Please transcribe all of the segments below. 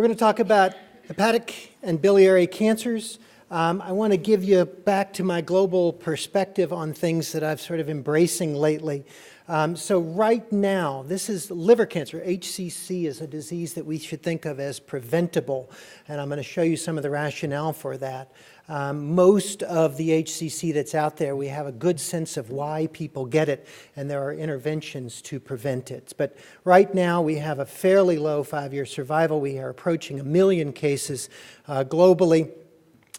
We're going to talk about hepatic and biliary cancers. I want to give you back to my global perspective on things that I've sort of embracing lately. So right now, this is liver cancer. HCC is a disease that we should think of as preventable, and I'm going to show you some of the rationale for that. Most of the HCC that's out there, we have a good sense of why people get it, and there are interventions to prevent it. But right now, we have a fairly low 5-year survival. We are approaching 1 million cases globally.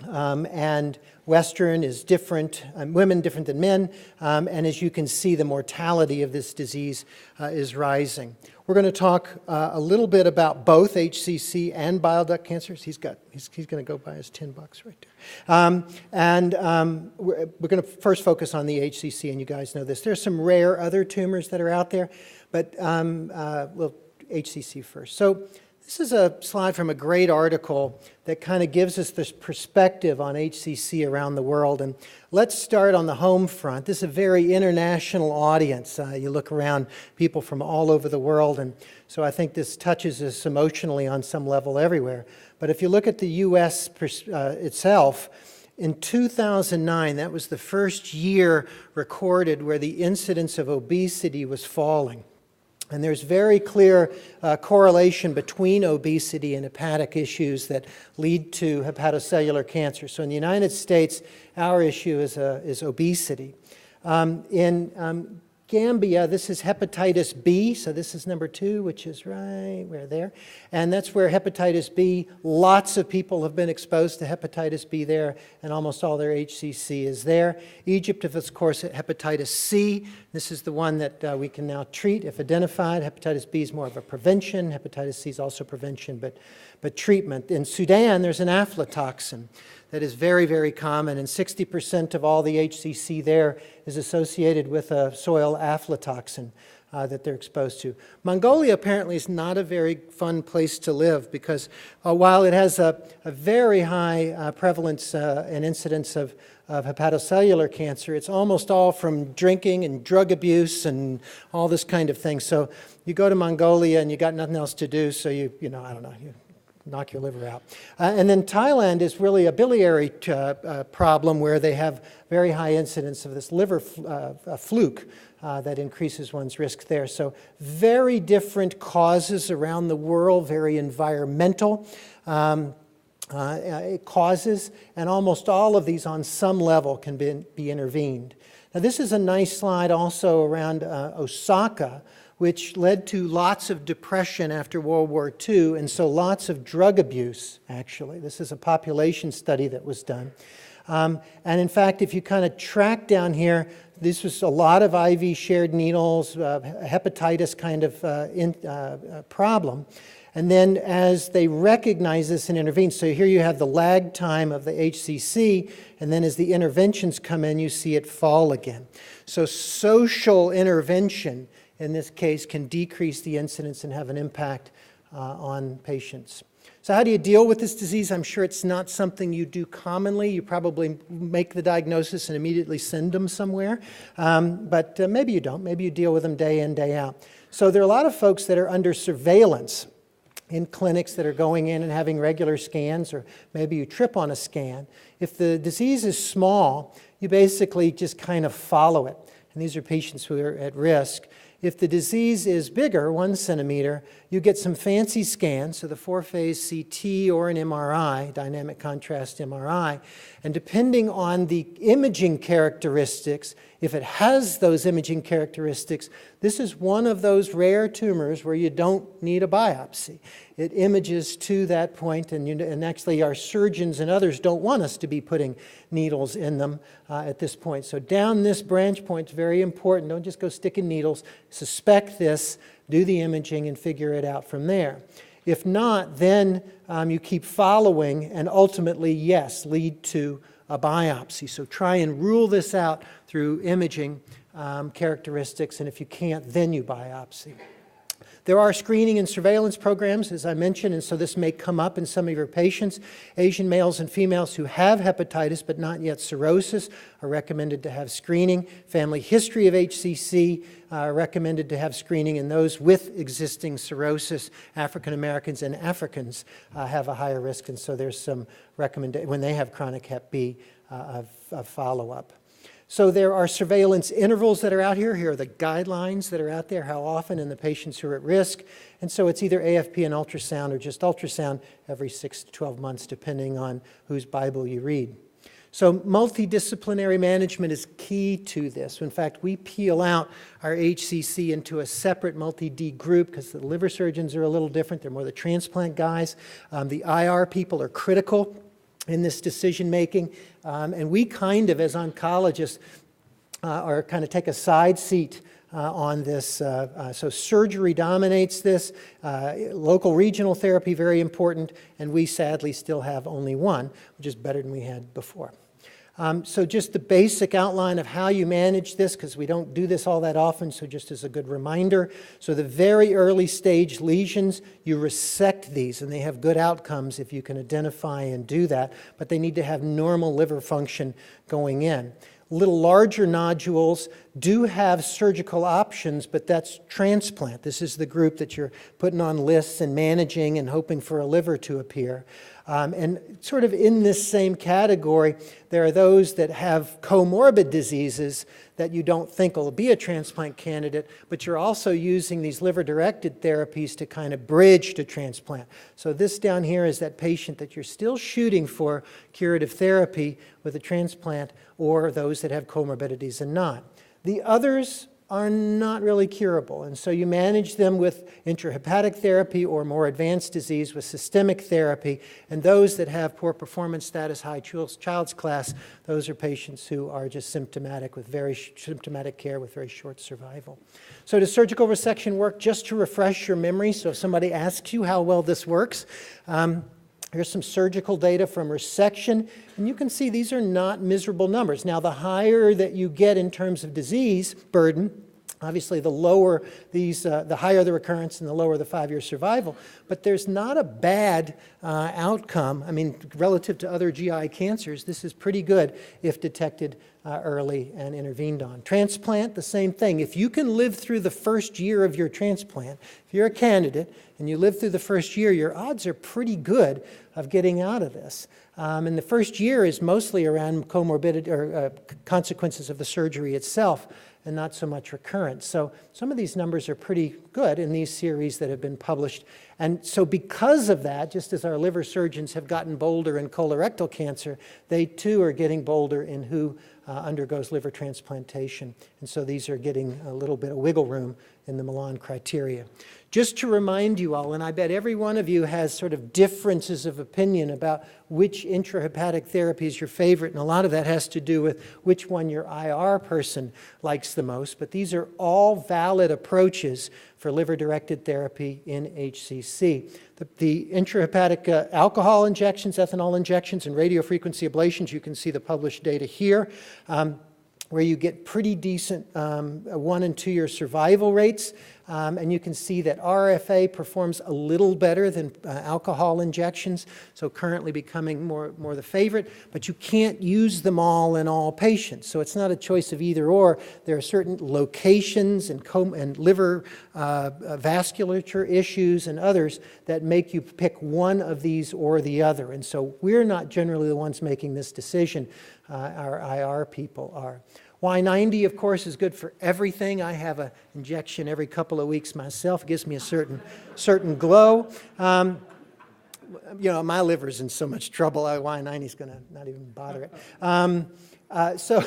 And Western is different, women different than men, and as you can see, the mortality of this disease is rising. We're going to talk a little bit about both HCC and bile duct cancers. He's going to go buy his $10 right there. We're going to first focus on the HCC, and you guys know this. There's some rare other tumors that are out there, but we'll HCC first. So this is a slide from a great article that kind of gives us this perspective on HCC around the world. And let's start on the home front. This is a very international audience. You look around, people from all over the world, and so I think this touches us emotionally on some level everywhere. But if you look at the U.S. itself, in 2009, that was the first year recorded where the incidence of obesity was falling. And there's very clear correlation between obesity and hepatic issues that lead to hepatocellular cancer. So in the United States, our issue is obesity. In Gambia, this is hepatitis B, so this is number 2, which is right where there. And that's where hepatitis B, lots of people have been exposed to hepatitis B there, and almost all their HCC is there. Egypt, of course, hepatitis C. This is the one that we can now treat if identified. Hepatitis B is more of a prevention. Hepatitis C is also prevention, but treatment. In Sudan, there's an aflatoxin that is very, very common, and 60% of all the HCC there is associated with a soil aflatoxin that they're exposed to. Mongolia apparently is not a very fun place to live because while it has a very high prevalence and incidence of hepatocellular cancer, it's almost all from drinking and drug abuse and all this kind of thing. So you go to Mongolia and you got nothing else to do, so you knock your liver out. And then Thailand is really a biliary problem where they have very high incidence of this liver fluke that increases one's risk there. So very different causes around the world, very environmental causes, and almost all of these on some level can be intervened. Now this is a nice slide also around Osaka, which led to lots of depression after World War II, and so lots of drug abuse, actually. This is a population study that was done. And in fact, if you kind of track down here, this was a lot of IV shared needles, hepatitis kind of problem. And then as they recognize this and intervene, so here you have the lag time of the HCC, and then as the interventions come in, you see it fall again. So social intervention in this case can decrease the incidence and have an impact on patients. So how do you deal with this disease? I'm sure it's not something you do commonly. You probably make the diagnosis and immediately send them somewhere. But maybe you don't. Maybe you deal with them day in, day out. So there are a lot of folks that are under surveillance in clinics that are going in and having regular scans, or maybe you trip on a scan. If the disease is small, you basically just kind of follow it. And these are patients who are at risk. If the disease is bigger, 1 centimeter, you get some fancy scans, so the 4-phase CT or an MRI, dynamic contrast MRI, and depending on the imaging characteristics, if it has those imaging characteristics, this is one of those rare tumors where you don't need a biopsy. It images to that point, and actually our surgeons and others don't want us to be putting needles in them at this point. So down this branch point is very important. Don't just go sticking needles. Suspect this, do the imaging, and figure it out from there. If not, then you keep following, and ultimately, yes, lead to a biopsy. So try and rule this out through imaging characteristics, and if you can't, then you biopsy. There are screening and surveillance programs, as I mentioned, and so this may come up in some of your patients. Asian males and females who have hepatitis but not yet cirrhosis are recommended to have screening. Family history of HCC are recommended to have screening, and those with existing cirrhosis, African Americans and Africans, have a higher risk, and so there's some recommendation when they have chronic Hep B of follow-up. So there are surveillance intervals that are out here. Here are the guidelines that are out there, how often in the patients who are at risk. And so it's either AFP and ultrasound or just ultrasound every 6 to 12 months, depending on whose Bible you read. So multidisciplinary management is key to this. In fact, we peel out our HCC into a separate multi-D group because the liver surgeons are a little different. They're more the transplant guys. The IR people are critical in this decision making, and we kind of, as oncologists, are kind of take a side seat on this. So surgery dominates this, local regional therapy very important, and we sadly still have only one, which is better than we had before. So just the basic outline of how you manage this, because we don't do this all that often, so just as a good reminder. So the very early stage lesions, you resect these, and they have good outcomes if you can identify and do that, but they need to have normal liver function going in. Little larger nodules do have surgical options, but that's transplant. This is the group that you're putting on lists and managing and hoping for a liver to appear. And sort of in this same category, there are those that have comorbid diseases that you don't think will be a transplant candidate, but you're also using these liver-directed therapies to kind of bridge to transplant. So this down here is that patient that you're still shooting for curative therapy with a transplant, or those that have comorbidities and not. The others are not really curable, and so you manage them with intrahepatic therapy or more advanced disease with systemic therapy, and those that have poor performance status, high Child's class, those are patients who are just symptomatic with very symptomatic care with very short survival. So does surgical resection work? Just to refresh your memory, so if somebody asks you how well this works, here's some surgical data from resection, and you can see these are not miserable numbers. Now, the higher that you get in terms of disease burden, obviously the lower these, the higher the recurrence and the lower the 5-year survival, but there's not a bad outcome. I mean, relative to other GI cancers, this is pretty good if detected early and intervened on. Transplant, the same thing. If you can live through the first year of your transplant, if you're a candidate and you live through the first year, your odds are pretty good of getting out of this. And the first year is mostly around comorbidity or consequences of the surgery itself, and not so much recurrence. So some of these numbers are pretty good in these series that have been published. And so because of that, just as our liver surgeons have gotten bolder in colorectal cancer, they too are getting bolder in who undergoes liver transplantation. And so these are getting a little bit of wiggle room in the Milan criteria. Just to remind you all, and I bet every one of you has sort of differences of opinion about which intrahepatic therapy is your favorite, and a lot of that has to do with which one your IR person likes the most, but these are all valid approaches for liver-directed therapy in HCC. The intrahepatic alcohol injections, ethanol injections, and radiofrequency ablations, you can see the published data here, where you get pretty decent 1 and 2 year survival rates. And you can see that RFA performs a little better than alcohol injections, so currently becoming more the favorite, but you can't use them all in all patients. So it's not a choice of either or. There are certain locations and liver vasculature issues and others that make you pick one of these or the other. And so we're not generally the ones making this decision. Our IR people are. Y90, of course, is good for everything. I have an injection every couple of weeks myself. It gives me a certain glow. You know, my liver's in so much trouble, Y90 is going to not even bother it. So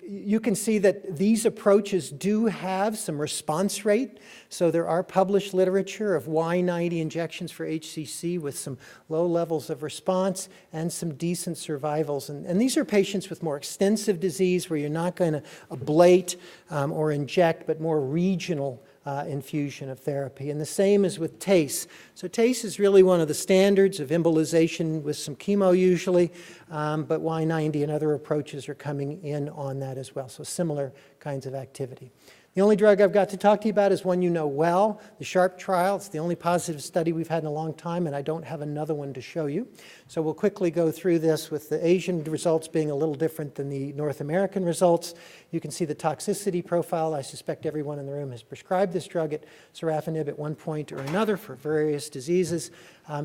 you can see that these approaches do have some response rate. So there are published literature of Y90 injections for HCC with some low levels of response and some decent survivals. And these are patients with more extensive disease where you're not going to ablate or inject, but more regional infusion of therapy. And the same is with TACE. So TACE is really one of the standards of embolization with some chemo usually, but Y90 and other approaches are coming in on that as well. So similar kinds of activity. The only drug I've got to talk to you about is one you know well, the SHARP trial. It's the only positive study we've had in a long time, and I don't have another one to show you. So we'll quickly go through this with the Asian results being a little different than the North American results. You can see the toxicity profile. I suspect everyone in the room has prescribed this drug at sorafenib at one point or another for various diseases,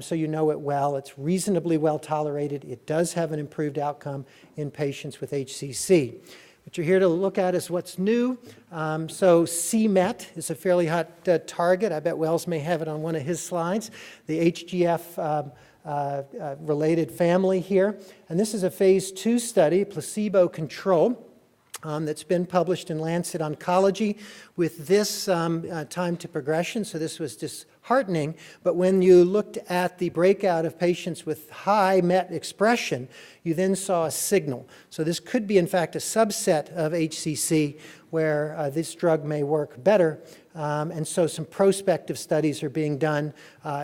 so you know it well. It's reasonably well tolerated. It does have an improved outcome in patients with HCC. What you're here to look at is what's new. So Cmet is a fairly hot target. I bet Wells may have it on one of his slides. The HGF related family here. And this is a phase 2 study, placebo control, that's been published in Lancet Oncology with this time to progression. So this was disheartening. But when you looked at the breakout of patients with high MET expression, you then saw a signal. So this could be, in fact, a subset of HCC where this drug may work better. And so some prospective studies are being done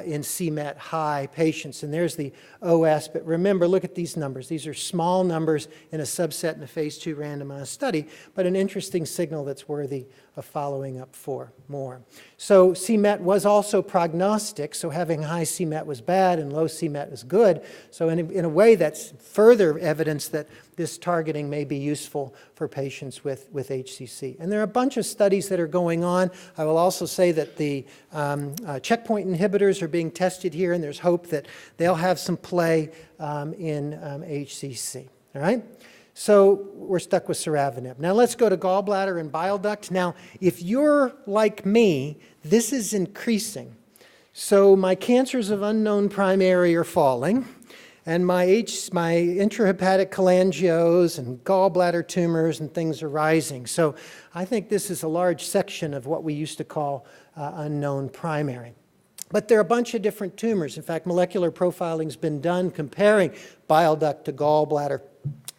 in Cmet high patients. And there's the OS. But remember, look at these numbers. These are small numbers in a subset in a phase 2 randomized study, but an interesting signal that's worthy of following up for more. So Cmet was also prognostic. So having high Cmet was bad and low Cmet is good. So in a way, that's further evidence that this targeting may be useful for patients with HCC. And there are a bunch of studies that are going on. I will also say that the checkpoint inhibitors are being tested here, and there's hope that they'll have some play in HCC. All right? So we're stuck with sorafenib. Now let's go to gallbladder and bile duct. Now, if you're like me, this is increasing. So my cancers of unknown primary are falling, and my intrahepatic cholangiomas and gallbladder tumors and things are rising. So I think this is a large section of what we used to call unknown primary. But there are a bunch of different tumors. In fact, molecular profiling's been done comparing bile duct to gallbladder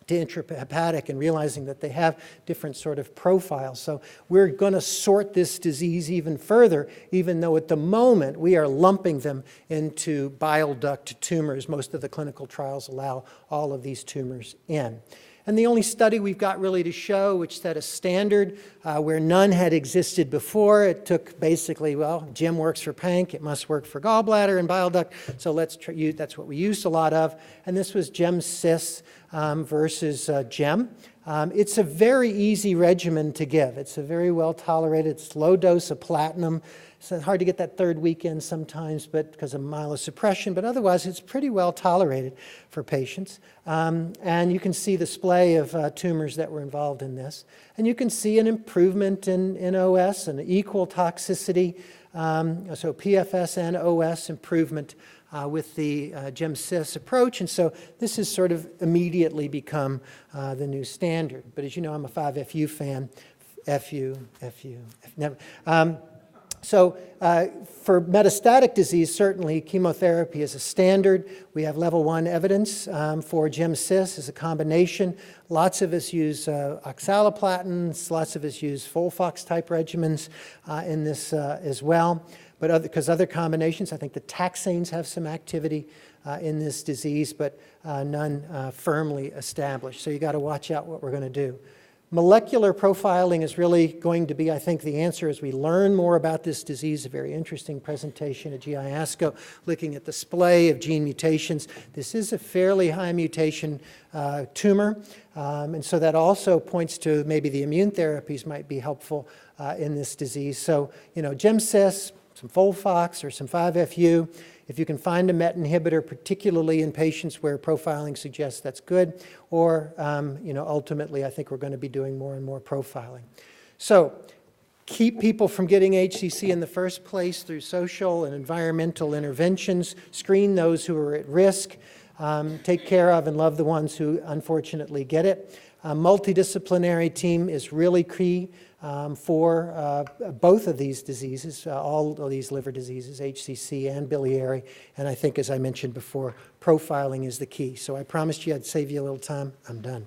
to intrahepatic and realizing that they have different sort of profiles. So we're going to sort this disease even further, even though at the moment we are lumping them into bile duct tumors. Most of the clinical trials allow all of these tumors in. And the only study we've got really to show, which set a standard where none had existed before, it took basically, well, GEM works for panc, it must work for gallbladder and bile duct, so that's what we used a lot of. And this was GEM-CIS versus GEM. It's a very easy regimen to give. It's a very well tolerated, it's low dose of platinum. It's hard to get that third weekend sometimes, but because of myelosuppression, but otherwise it's pretty well tolerated for patients. And you can see the splay of tumors that were involved in this. And you can see an improvement in OS, an equal toxicity, so PFS and OS improvement with the GEM-CIS approach. And so this has sort of immediately become the new standard. But as you know, I'm a 5FU fan. FU, never. So for metastatic disease, certainly chemotherapy is a standard. We have level 1 evidence for GEM-CIS as a combination. Lots of us use oxaliplatins. Lots of us use FOLFOX-type regimens in this as well. But because other combinations, I think the taxanes have some activity in this disease, but none firmly established. So you got to watch out what we're going to do. Molecular profiling is really going to be, I think, the answer as we learn more about this disease. A very interesting presentation at GI ASCO looking at the splay of gene mutations. This is a fairly high mutation tumor, and so that also points to maybe the immune therapies might be helpful in this disease. So, you know, GEM-CIS, some FOLFOX or some 5FU. If you can find a MET inhibitor, particularly in patients where profiling suggests that's good, or ultimately I think we're going to be doing more and more profiling. So keep people from getting HCC in the first place through social and environmental interventions, screen those who are at risk, take care of and love the ones who unfortunately get it. A multidisciplinary team is really key for both of these diseases, all of these liver diseases, HCC and biliary. And I think, as I mentioned before, profiling is the key. So I promised you I'd save you a little time. I'm done.